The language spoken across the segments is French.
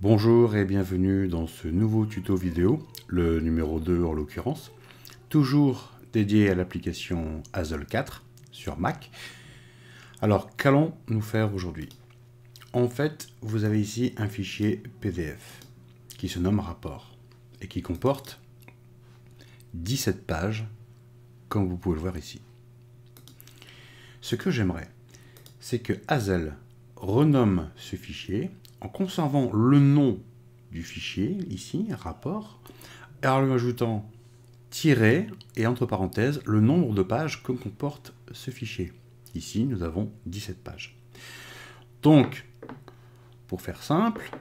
Bonjour et bienvenue dans ce nouveau tuto vidéo, le numéro 2 en l'occurrence, toujours dédié à l'application Hazel 4 sur Mac. Alors, qu'allons-nous faire aujourd'hui? En fait, vous avez ici un fichier PDF qui se nomme rapport et qui comporte 17 pages, comme vous pouvez le voir ici. Ce que j'aimerais, c'est que Hazel renomme ce fichier en conservant le nom du fichier, ici, rapport, et en lui ajoutant tiret et entre parenthèses le nombre de pages que comporte ce fichier. Ici, nous avons 17 pages. Donc, pour faire simple,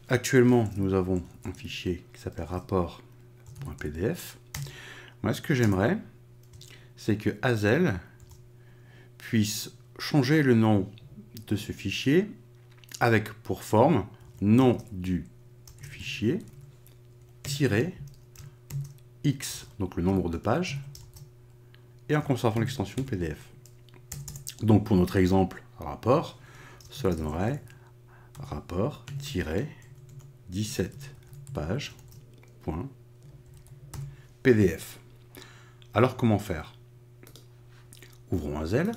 actuellement, nous avons un fichier qui s'appelle rapport.pdf. Moi, ce que j'aimerais, c'est que Hazel puisse changer le nom de ce fichier avec pour forme nom du fichier tiret X, donc le nombre de pages, et en conservant l'extension PDF. Donc pour notre exemple rapport, cela donnerait rapport-17 pages.pdf. Alors comment faire? Ouvrons Hazel.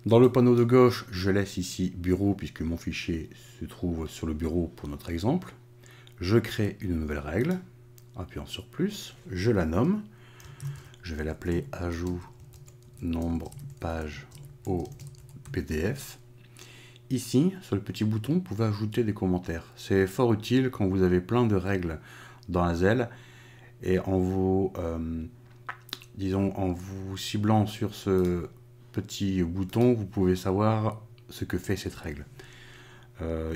Dans le panneau de gauche, je laisse ici bureau puisque mon fichier se trouve sur le bureau pour notre exemple. Je crée une nouvelle règle, appuyant sur plus, je la nomme, je vais l'appeler ajout nombre page au PDF. Ici, sur le petit bouton, vous pouvez ajouter des commentaires. C'est fort utile quand vous avez plein de règles dans Hazel et en vous, en vous ciblant sur ce petit bouton, vous pouvez savoir ce que fait cette règle.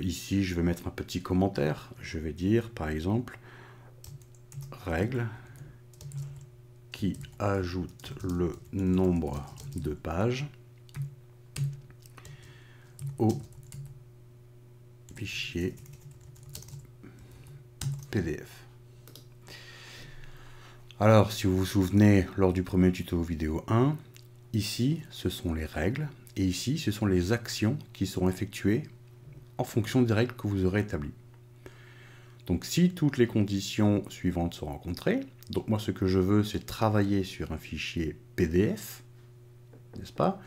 Ici, je vais mettre un petit commentaire. Je vais dire, par exemple, règle qui ajoute le nombre de pages au fichier PDF. Alors, si vous vous souvenez, lors du premier tuto vidéo 1, ici, ce sont les règles, et ici, ce sont les actions qui seront effectuées en fonction des règles que vous aurez établies. Donc, si toutes les conditions suivantes sont rencontrées, donc moi, ce que je veux, c'est travailler sur un fichier PDF, n'est-ce pas?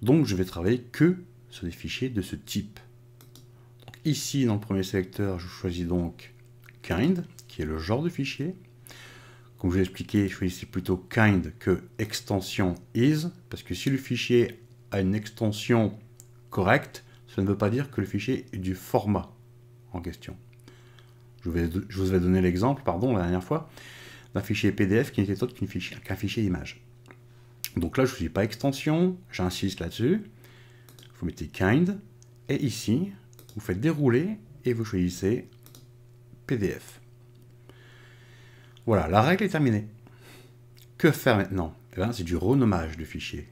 Donc, je vais travailler que sur des fichiers de ce type. Donc, ici, dans le premier sélecteur, je choisis donc kind, qui est le genre de fichier. Comme je l'ai expliqué, je choisis plutôt kind que extension is, parce que si le fichier a une extension correcte, ça ne veut pas dire que le fichier est du format en question. Je vous ai donné l'exemple, pardon, la dernière fois, d'un fichier PDF qui n'était autre qu'un fichier image. Donc là, je ne choisis pas extension, j'insiste là-dessus. Vous mettez kind, et ici, vous faites dérouler, et vous choisissez PDF. Voilà, la règle est terminée. Que faire maintenant? Eh bien, c'est du renommage de fichier.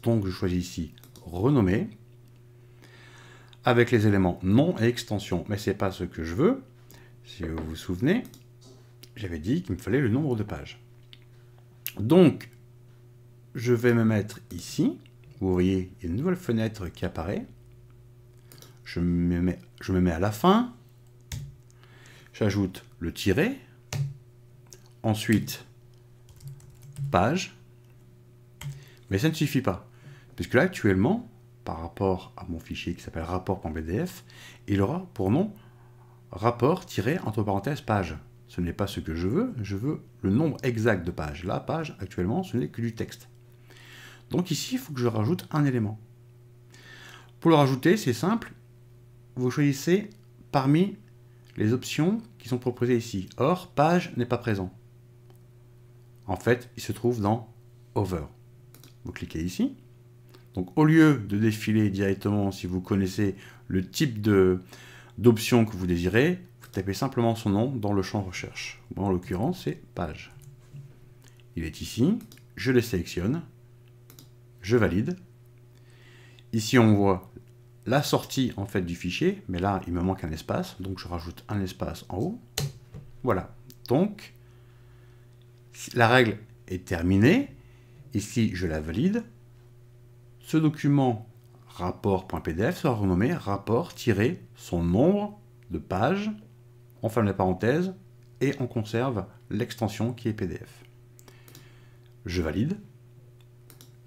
Donc, je choisis ici renommer, avec les éléments nom et extension. Mais ce n'est pas ce que je veux. Si vous vous souvenez, j'avais dit qu'il me fallait le nombre de pages. Donc, je vais me mettre ici. Vous voyez, il y a une nouvelle fenêtre qui apparaît. Je me mets à la fin. J'ajoute le tiret. Ensuite, page. Mais ça ne suffit pas. Puisque là, actuellement, par rapport à mon fichier qui s'appelle rapport.pdf, il aura pour nom rapport entre parenthèses page. Ce n'est pas ce que je veux le nombre exact de pages. La page, actuellement, ce n'est que du texte. Donc ici, il faut que je rajoute un élément. Pour le rajouter, c'est simple. Vous choisissez parmi les options qui sont proposées ici. Or, page n'est pas présent. En fait, il se trouve dans Over. Vous cliquez ici. Donc, au lieu de défiler directement, si vous connaissez le type d'option que vous désirez, vous tapez simplement son nom dans le champ recherche. Bon, en l'occurrence, c'est page. Il est ici. Je le sélectionne. Je valide. Ici, on voit la sortie en fait du fichier, mais là, il me manque un espace, donc je rajoute un espace en haut. Voilà. Donc, la règle est terminée. Ici, je la valide. Ce document rapport.pdf sera renommé rapport-son nombre de pages, on ferme les parenthèses et on conserve l'extension qui est PDF. Je valide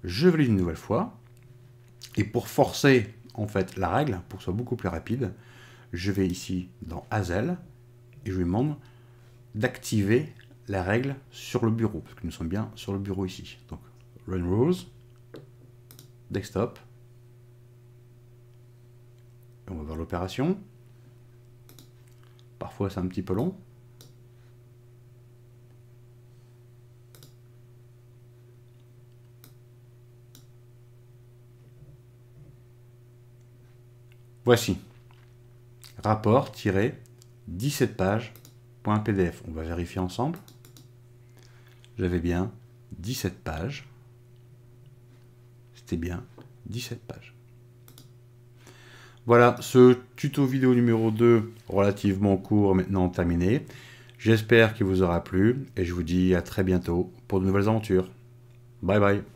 une nouvelle fois, et pour forcer en fait la règle, pour que ce soit beaucoup plus rapide, je vais ici dans Hazel et je lui demande d'activer la règle sur le bureau, parce que nous sommes bien sur le bureau ici. Donc Run Rules, Desktop, et on va voir l'opération. Parfois c'est un petit peu long. Voici, rapport-17 pages.pdf. On va vérifier ensemble. J'avais bien 17 pages. C'était bien 17 pages. Voilà, ce tuto vidéo numéro 2, relativement court, maintenant terminé. J'espère qu'il vous aura plu et je vous dis à très bientôt pour de nouvelles aventures. Bye bye.